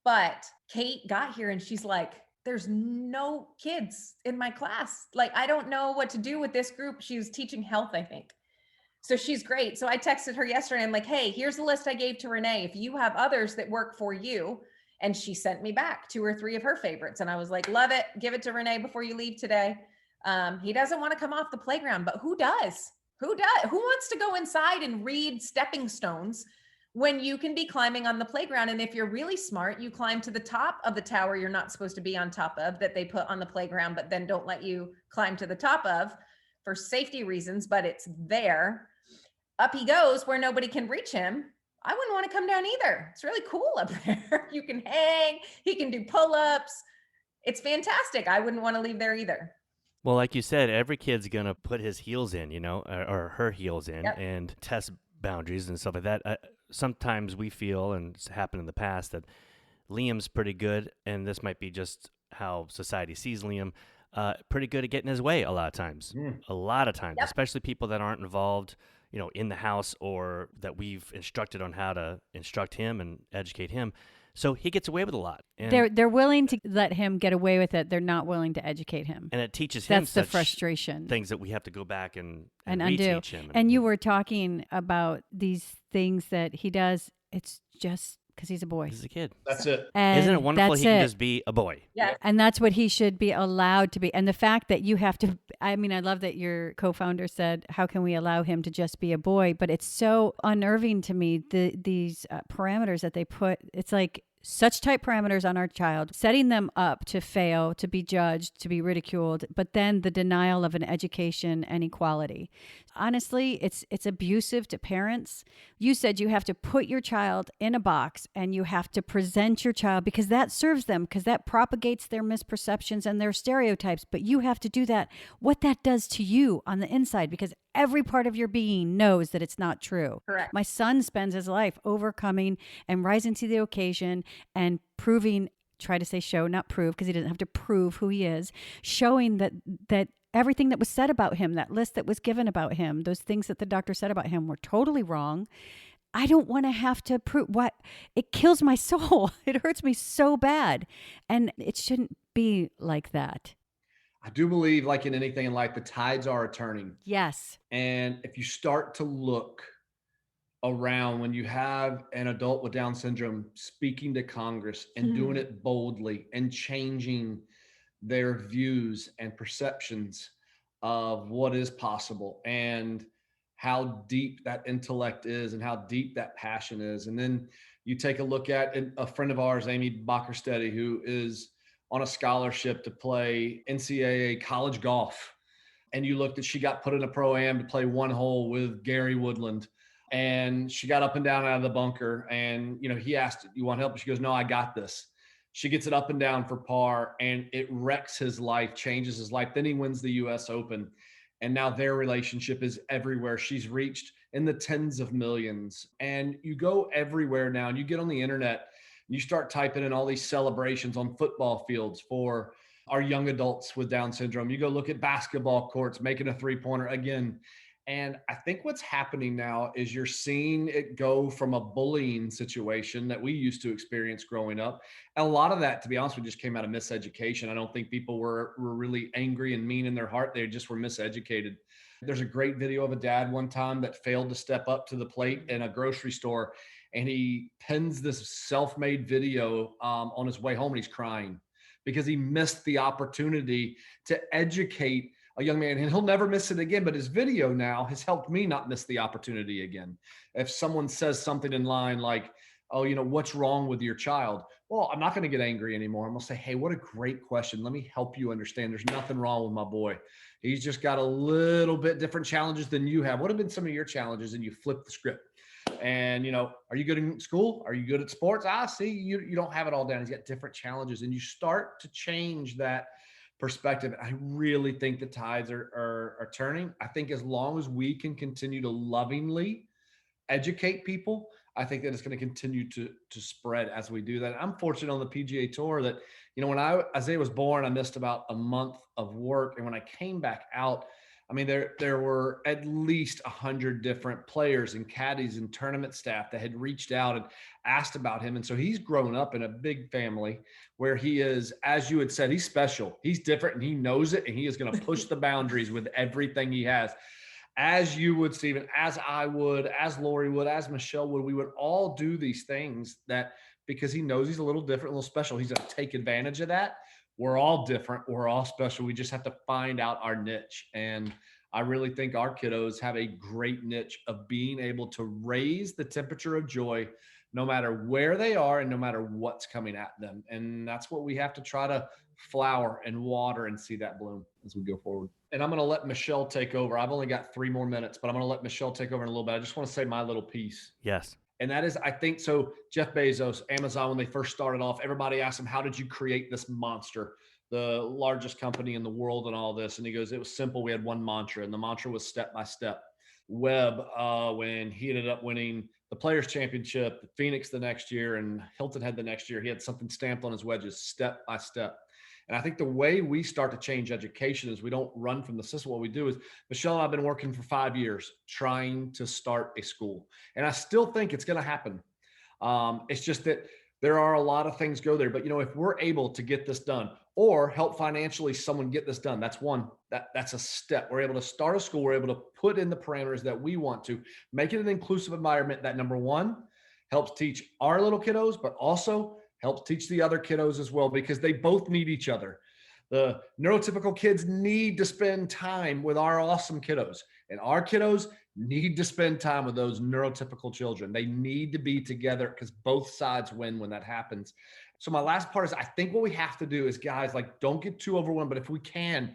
But Kate got here and she's like, there's no kids in my class. Like, I don't know what to do with this group. She was teaching health, I think. So she's great. So I texted her yesterday. I'm like, hey, here's the list I gave to Renee. If you have others that work for you. And she sent me back 2 or 3 of her favorites. And I was like, love it. Give it to Renee before you leave today. He doesn't want to come off the playground, but who does? Who does? Who wants to go inside and read stepping stones when you can be climbing on the playground? And if you're really smart, you climb to the top of the tower you're not supposed to be on top of, that they put on the playground, but then don't let you climb to the top of for safety reasons, but it's there. Up he goes where nobody can reach him. I wouldn't want to come down either. It's really cool up there. You can hang, he can do pull-ups. It's fantastic. I wouldn't want to leave there either. Well, like you said, every kid's going to put his heels in, or her heels in, Yep. and test boundaries and stuff like that. Sometimes we feel, and it's happened in the past, that Liam's pretty good, and this might be just how society sees Liam, pretty good at getting his way a lot of times. A lot of times, Yep. especially people that aren't involved, in the house, or that we've instructed on how to instruct him and educate him. So he gets away with a lot. And They're willing to let him get away with it. They're not willing to educate him. and it teaches him That's the such frustration. things that we have to go back and And reteach undo. him. And you were talking about these things that he does. It's just because he's a boy. He's a kid. That's it. And Isn't it wonderful that's he can it. just be a boy? Yeah. And that's what he should be allowed to be. And the fact that you have to, I mean, I love that your co-founder said, how can we allow him to just be a boy? But it's so unnerving to me, these parameters that they put. It's like such tight parameters on our child, setting them up to fail, to be judged, to be ridiculed, but then the denial of an education and equality. Honestly, it's abusive to parents. You said you have to put your child in a box and you have to present your child because that serves them, because that propagates their misperceptions and their stereotypes. But you have to do that, what that does to you on the inside, because every part of your being knows that it's not true. Correct. My son spends his life overcoming and rising to the occasion and proving, try to say show, not prove, because he doesn't have to prove who he is, showing that everything that was said about him, that list that was given about him, those things that the doctor said about him were totally wrong. I don't want to have to prove what, it kills my soul. It hurts me so bad. And it shouldn't be like that. I do believe, like in anything in life, the tides are turning. Yes. And if you start to look around when you have an adult with Down syndrome speaking to Congress and doing it boldly and changing their views and perceptions of what is possible and how deep that intellect is and how deep that passion is. And then you take a look at a friend of ours, Amy Buckley, who is on a scholarship to play NCAA college golf. And you looked at, she got put in a pro-am to play one hole with Gary Woodland. And she got up and down out of the bunker. And, he asked, you want help? She goes, no, I got this. She gets it up and down for par, and it wrecks his life, changes his life. Then he wins the US Open. And now their relationship is everywhere. She's reached in the tens of millions. And you go everywhere now, and you get on the internet, and you start typing in all these celebrations on football fields for our young adults with Down syndrome. You go look at basketball courts, making a three-pointer again. And I think what's happening now is you're seeing it go from a bullying situation that we used to experience growing up. And a lot of that, to be honest with you, just came out of miseducation. I don't think people were really angry and mean in their heart. They just were miseducated. There's a great video of a dad one time that failed to step up to the plate in a grocery store. And he pins this self-made video on his way home, and he's crying because he missed the opportunity to educate a young man, and he'll never miss it again. But his video now has helped me not miss the opportunity again. If someone says something in line like, oh, what's wrong with your child? Well, I'm not going to get angry anymore. I'm going to say, hey, what a great question. Let me help you understand. There's nothing wrong with my boy. He's just got a little bit different challenges than you have. What have been some of your challenges? And you flip the script. And, are you good in school? Are you good at sports? See, you don't have it all down. He's got different challenges. And you start to change that perspective. I really think the tides are turning. I think as long as we can continue to lovingly educate people, I think that it's going to continue to spread as we do that. I'm fortunate on the PGA Tour that, when Isiah was born, I missed about a month of work. And when I came back out, I mean, there were at least 100 different players and caddies and tournament staff that had reached out and asked about him. And so he's grown up in a big family where he is, as you had said, he's special. He's different, and he knows it, and he is going to push the boundaries with everything he has. As you would, Stephen, as I would, as Lori would, as Michelle would, we would all do these things that because he knows he's a little different, a little special, he's going to take advantage of that. We're all different. We're all special. We just have to find out our niche. And I really think our kiddos have a great niche of being able to raise the temperature of joy no matter where they are and no matter what's coming at them. And that's what we have to try to flower and water and see that bloom as we go forward. And I'm going to let Michelle take over. I've only got 3 more minutes, but I'm going to let Michelle take over in a little bit. I just want to say my little piece. Yes. And that is, I think, so Jeff Bezos, Amazon, when they first started off, everybody asked him, how did you create this monster, the largest company in the world and all this? And he goes, it was simple. We had one mantra, and the mantra was step by step. Webb, when he ended up winning the Players Championship, Phoenix the next year, and Hilton Head the next year, he had something stamped on his wedges, step by step. And I think the way we start to change education is we don't run from the system. What we do is, Michelle and I have been working for 5 years trying to start a school. And I still think it's going to happen. It's just that there are a lot of things go there. But, if we're able to get this done or help financially someone get this done, that's one. That's a step. We're able to start a school. We're able to put in the parameters that we want to, make it an inclusive environment that, number one, helps teach our little kiddos, but also helps teach the other kiddos as well, because they both need each other. The neurotypical kids need to spend time with our awesome kiddos, and our kiddos need to spend time with those neurotypical children. They need to be together because both sides win when that happens. So my last part is, I think what we have to do is, guys, don't get too overwhelmed, but if we can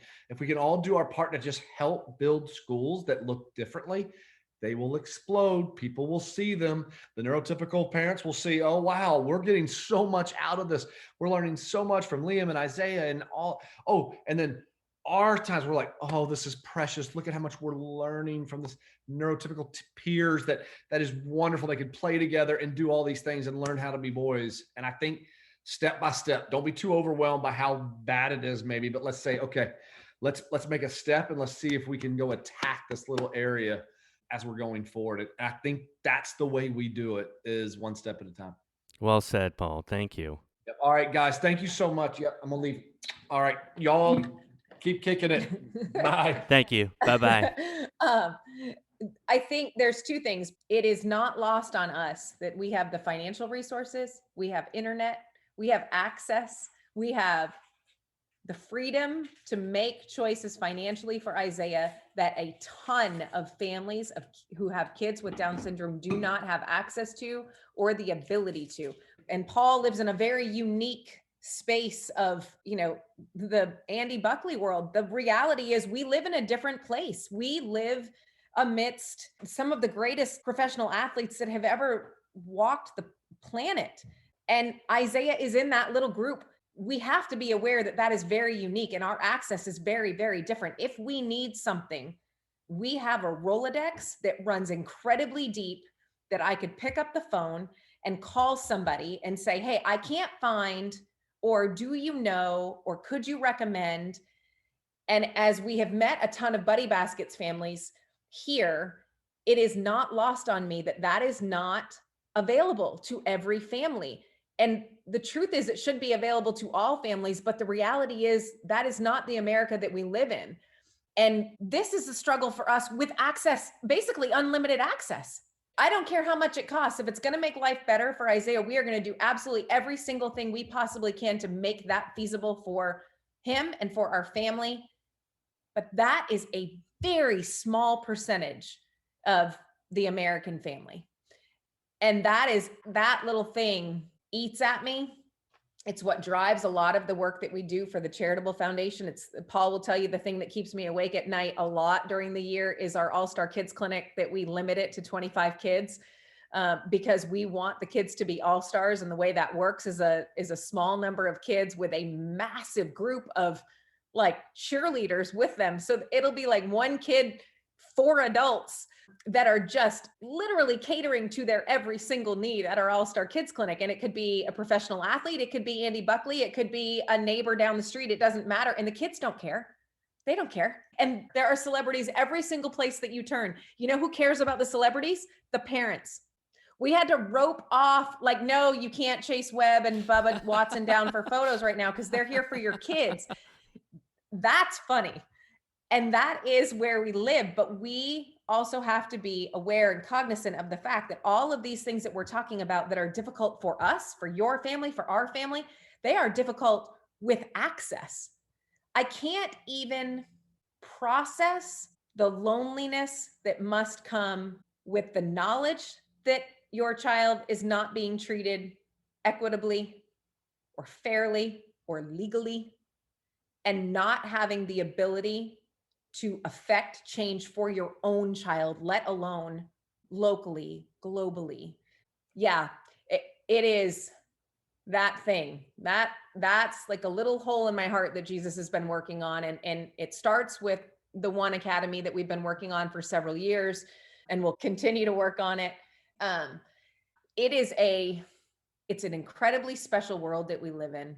all do our part to just help build schools that look differently, they will explode. People will see them. The neurotypical parents will see, oh, wow, we're getting so much out of this. We're learning so much from Liam and Isiah and all. Oh, and then our times we're like, oh, this is precious. Look at how much we're learning from this neurotypical peers. That is wonderful. They could play together and do all these things and learn how to be boys. And I think step by step, don't be too overwhelmed by how bad it is maybe, but let's say, okay, let's make a step and let's see if we can go attack this little area as we're going forward. And I think that's the way we do it, is one step at a time. Well said, Paul. Thank you. Yep. All right, guys. Thank you so much. Yep. I'm going to leave. All right. Y'all keep kicking it. Bye. Thank you. Bye-bye. I think there's 2 things. It is not lost on us that we have the financial resources, we have internet, we have access, we have the freedom to make choices financially for Isiah that a ton of families who have kids with Down syndrome do not have access to or the ability to. And Paul lives in a very unique space of, the Andy Buckley world. The reality is we live in a different place. We live amidst some of the greatest professional athletes that have ever walked the planet. And Isiah is in that little group. We have to be aware that that is very unique and our access is very, very different. If we need something, we have a Rolodex that runs incredibly deep, that I could pick up the phone and call somebody and say, hey, I can't find, or do you know, or could you recommend? And as we have met a ton of Buddy Baskets families here, it is not lost on me that that is not available to every family. And the truth is, it should be available to all families, but the reality is that is not the America that we live in. And this is a struggle for us with access, basically unlimited access. I don't care how much it costs. If it's going to make life better for Isiah, we are going to do absolutely every single thing we possibly can to make that feasible for him and for our family. But that is a very small percentage of the American family. And that little thing eats at me. It's what drives a lot of the work that we do for the charitable foundation. Paul will tell you, the thing that keeps me awake at night a lot during the year is our All-Star Kids Clinic, that we limit it to 25 kids because we want the kids to be all-stars. And the way that works is a small number of kids with a massive group of cheerleaders with them. So it'll be like 1 kid, 4 adults that are just literally catering to their every single need at our All-Star Kids Clinic. And it could be a professional athlete. It could be Andy Buckley. It could be a neighbor down the street. It doesn't matter. And the kids don't care. They don't care. And there are celebrities every single place that you turn. You know who cares about the celebrities? The parents. We had to rope off, no, you can't chase Webb and Bubba Watson down for photos right now because they're here for your kids. That's funny. And that is where we live. But we also have to be aware and cognizant of the fact that all of these things that we're talking about that are difficult for us, for your family, for our family, they are difficult with access. I can't even process the loneliness that must come with the knowledge that your child is not being treated equitably or fairly or legally, and not having the ability to affect change for your own child, let alone locally, globally. Yeah, it is that thing. That's like a little hole in my heart that Jesus has been working on. And it starts with the One Academy that we've been working on for several years, and we'll continue to work on it. It's an incredibly special world that we live in.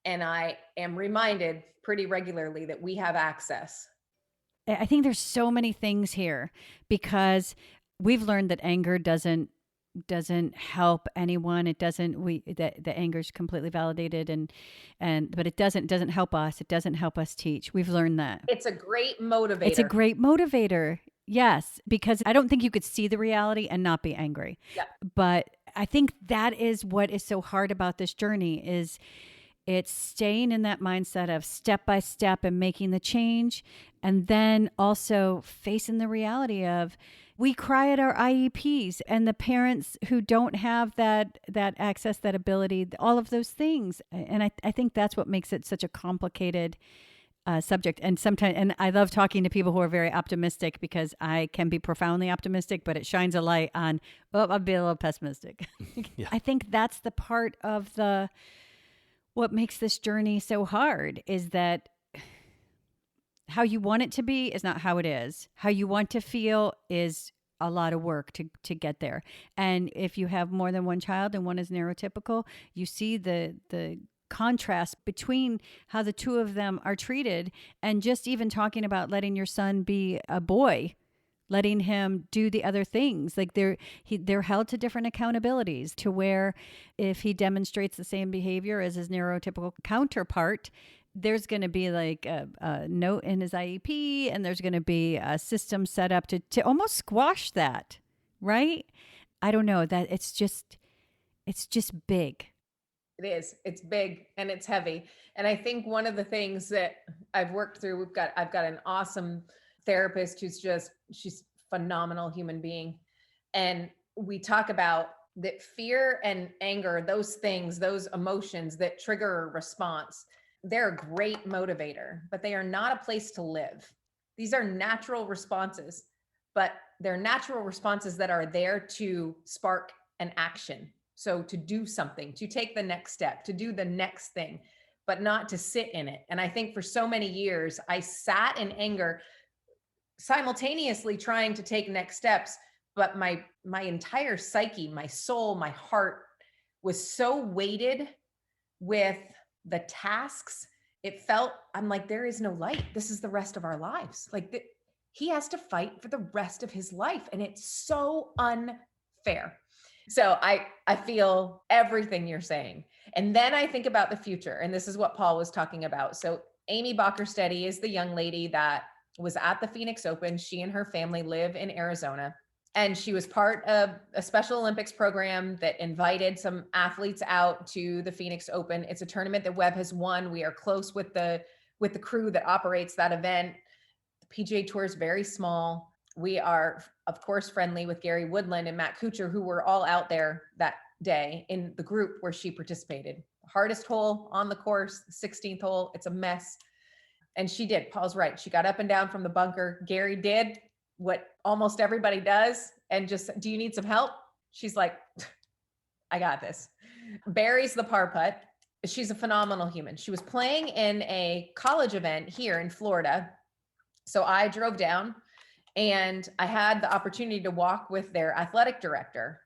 And I am reminded pretty regularly that we have access. I think there's so many things here, because we've learned that anger doesn't help anyone. It doesn't, the anger is completely validated, but it doesn't help us. It doesn't help us teach. We've learned that. It's a great motivator. It's a great motivator. Yes, because I don't think you could see the reality and not be angry. Yeah. But I think that is what is so hard about this journey, is it's staying in that mindset of step by step and making the change, and then also facing the reality of, we cry at our IEPs, and the parents who don't have that access, that ability, all of those things. And I think that's what makes it such a complicated subject. And sometimes, and I love talking to people who are very optimistic, because I can be profoundly optimistic, but it shines a light on, I'll be a little pessimistic. Yeah. I think that's the part of what makes this journey so hard, is that how you want it to be is not how it is. How you want to feel is a lot of work to get there. And if you have more than one child and one is neurotypical, you see the contrast between how the two of them are treated. And just even talking about letting your son be a boy, letting him do the other things, like they're held to different accountabilities, to where if he demonstrates the same behavior as his neurotypical counterpart, there's going to be like a note in his IEP, and there's going to be a system set up to almost squash that, right? I don't know, that it's just big. It is. It's big and it's heavy. And I think one of the things that I've worked through, I've got an awesome therapist she's phenomenal human being. And we talk about that fear and anger, those things, those emotions that trigger a response, they're a great motivator, but they are not a place to live. These are natural responses, but they're natural responses that are there to spark an action. So to do something, to take the next step, to do the next thing, but not to sit in it. And I think for so many years, I sat in anger, simultaneously trying to take next steps, but my entire psyche, my soul, my heart was so weighted with the tasks. It felt, I'm like, there is no light. This is the rest of our lives. Like he has to fight for the rest of his life. And it's so unfair. So I feel everything you're saying. And then I think about the future. And this is what Paul was talking about. So Amy Bockersteady is the young lady that was at the Phoenix Open. She and her family live in Arizona. And she was part of a Special Olympics program that invited some athletes out to the Phoenix Open. It's a tournament that Webb has won. We are close with the crew that operates that event. The PGA Tour is very small. We are, of course, friendly with Gary Woodland and Matt Kuchar, who were all out there that day in the group where she participated. The hardest hole on the course, 16th hole. It's a mess. And she did. Paul's right. She got up and down from the bunker. Gary did what almost everybody does and just, do you need some help? She's like, I got this. Barry's the par putt. She's a phenomenal human. She was playing in a college event here in Florida. So I drove down and I had the opportunity to walk with their athletic director.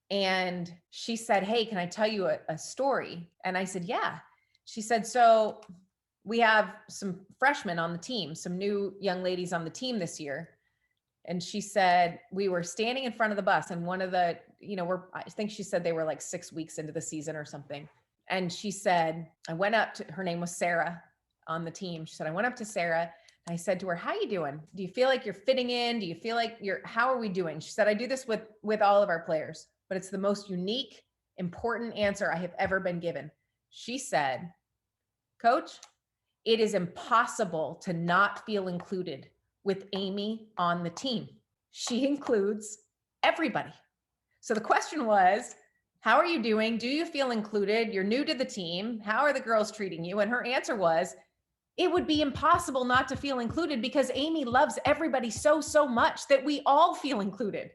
And she said, hey, can I tell you a story? And I said, yeah. She said, so we have some freshmen on the team, some new young ladies on the team this year. And she said, we were standing in front of the bus and one of the, I think she said they were like 6 weeks into the season or something. And she said, I went up to, her name was Sarah on the team. She said, I went up to Sarah and I said to her, how you doing? Do you feel like you're fitting in? Do you feel like how are we doing? She said, I do this with all of our players, but it's the most unique, important answer I have ever been given. She said, Coach, it is impossible to not feel included with Amy on the team. She includes everybody. So the question was, how are you doing? Do you feel included? You're new to the team. How are the girls treating you? And her answer was, it would be impossible not to feel included because Amy loves everybody so much that we all feel included.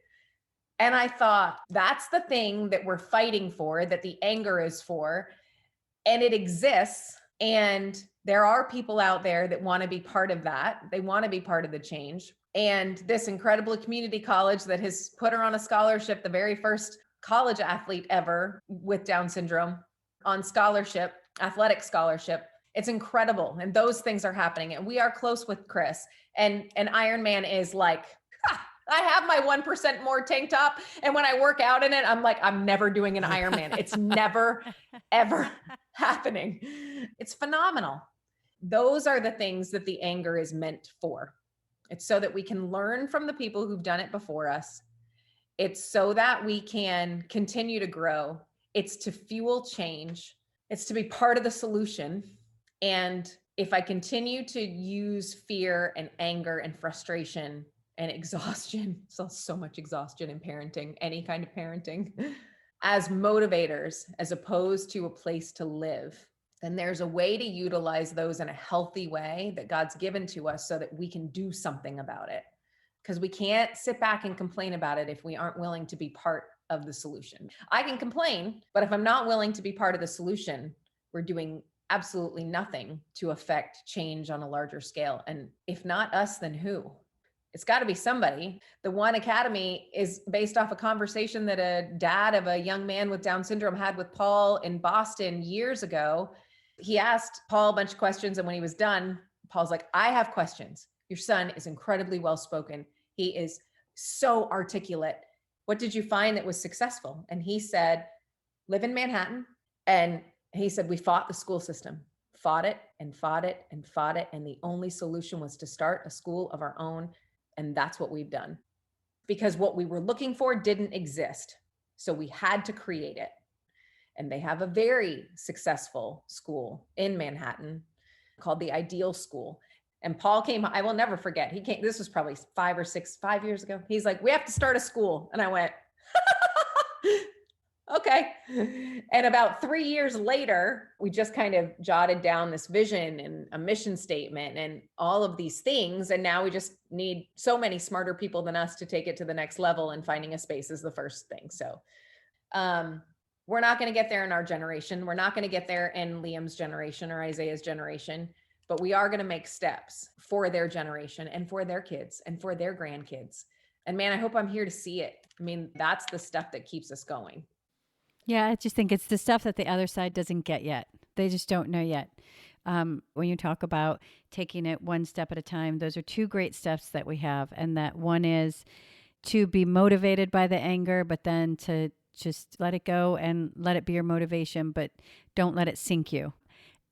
And I thought, that's the thing that we're fighting for, that the anger is for, and it exists. And there are people out there that want to be part of that. They want to be part of the change. And this incredible community college that has put her on a scholarship, the very first college athlete ever with Down syndrome on scholarship, athletic scholarship. It's incredible. And those things are happening. And we are close with Chris. And Ironman is like, I have my 1% more tank top. And when I work out in it, I'm like, I'm never doing an Ironman. It's never, ever happening. It's phenomenal. Those are the things that the anger is meant for. It's so that we can learn from the people who've done it before us. It's so that we can continue to grow. It's to fuel change. It's to be part of the solution. And if I continue to use fear and anger and frustration and exhaustion, so much exhaustion in parenting, any kind of parenting, as motivators, as opposed to a place to live, then there's a way to utilize those in a healthy way that God's given to us so that we can do something about it. Because we can't sit back and complain about it if we aren't willing to be part of the solution. I can complain, but if I'm not willing to be part of the solution, we're doing absolutely nothing to affect change on a larger scale. And if not us, then who? It's got to be somebody. The One Academy is based off a conversation that a dad of a young man with Down syndrome had with Paul in Boston years ago. He asked Paul a bunch of questions, and when he was done, Paul's like, I have questions. Your son is incredibly well-spoken. He is so articulate. What did you find that was successful? And he said, live in Manhattan. And he said, we fought the school system, fought it and fought it and fought it. And the only solution was to start a school of our own. And that's what we've done, because what we were looking for didn't exist. So we had to create it. And they have a very successful school in Manhattan called the Ideal School. And Paul came, I will never forget. He came, this was probably 5 years ago. He's like, we have to start a school. And I went, okay. And about 3 years later, we just kind of jotted down this vision and a mission statement and all of these things. And now we just need so many smarter people than us to take it to the next level, and finding a space is the first thing. So we're not going to get there in our generation. We're not going to get there in Liam's generation or Isaiah's generation, but we are going to make steps for their generation and for their kids and for their grandkids. And man, I hope I'm here to see it. I mean, that's the stuff that keeps us going. Yeah, I just think it's the stuff that the other side doesn't get yet. They just don't know yet. When you talk about taking it one step at a time, those are two great steps that we have. And that one is to be motivated by the anger, but then to just let it go and let it be your motivation, but don't let it sink you.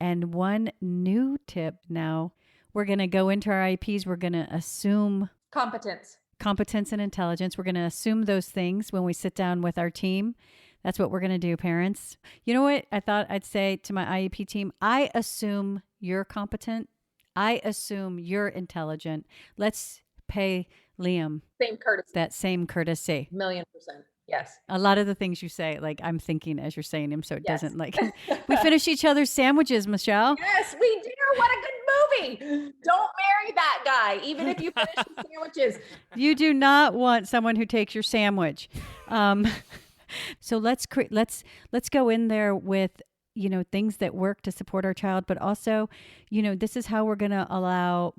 And one new tip now, we're going to go into our IEPs. We're going to assume competence and intelligence. We're going to assume those things when we sit down with our team. That's what we're going to do, parents. You know what I thought I'd say to my IEP team? I assume you're competent. I assume you're intelligent. Let's pay Liam that same courtesy. 1,000,000%. Yes. A lot of the things you say, like I'm thinking as you're saying them, so it doesn't like, we finish each other's sandwiches, Michelle. Yes, we do. What a good movie. Don't marry that guy, even if you finish the sandwiches. You do not want someone who takes your sandwich. So let's go in there with, things that work to support our child, but also, this is how we're going to allow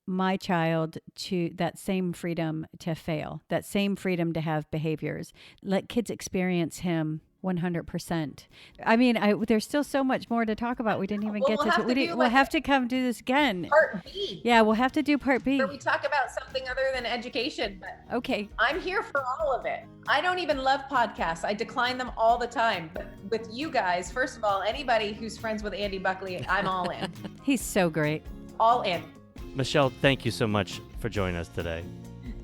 my child to that same freedom to fail, that same freedom to have behaviors. Let kids experience him 100%. I mean, there's still so much more to talk about. We didn't even get to it. We'll have to come do this again. Part B. Yeah, we'll have to do part B. Where we talk about something other than education. But okay. I'm here for all of it. I don't even love podcasts. I decline them all the time. But with you guys, first of all, anybody who's friends with Andy Buckley, I'm all in. He's so great. All in. Michelle, thank you so much for joining us today.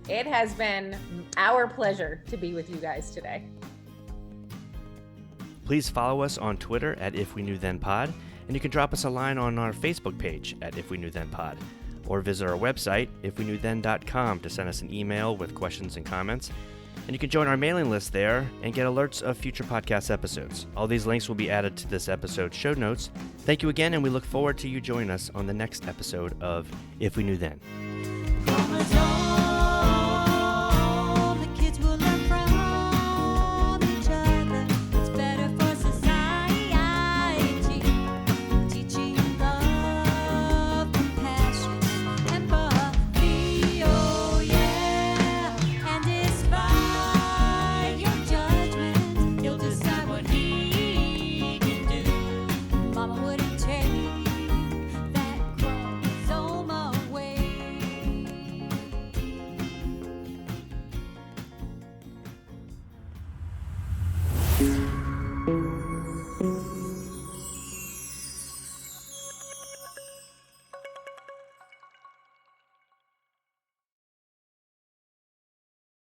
It has been our pleasure to be with you guys today. Please follow us on Twitter at IfWeKnewThenPod, And you can drop us a line on our Facebook page at If We Knew Then Pod, or visit our website, ifweknewthen.com, to send us an email with questions and comments. And you can join our mailing list there and get alerts of future podcast episodes. All these links will be added to this episode's show notes. Thank you again, and we look forward to you joining us on the next episode of If We Knew Then.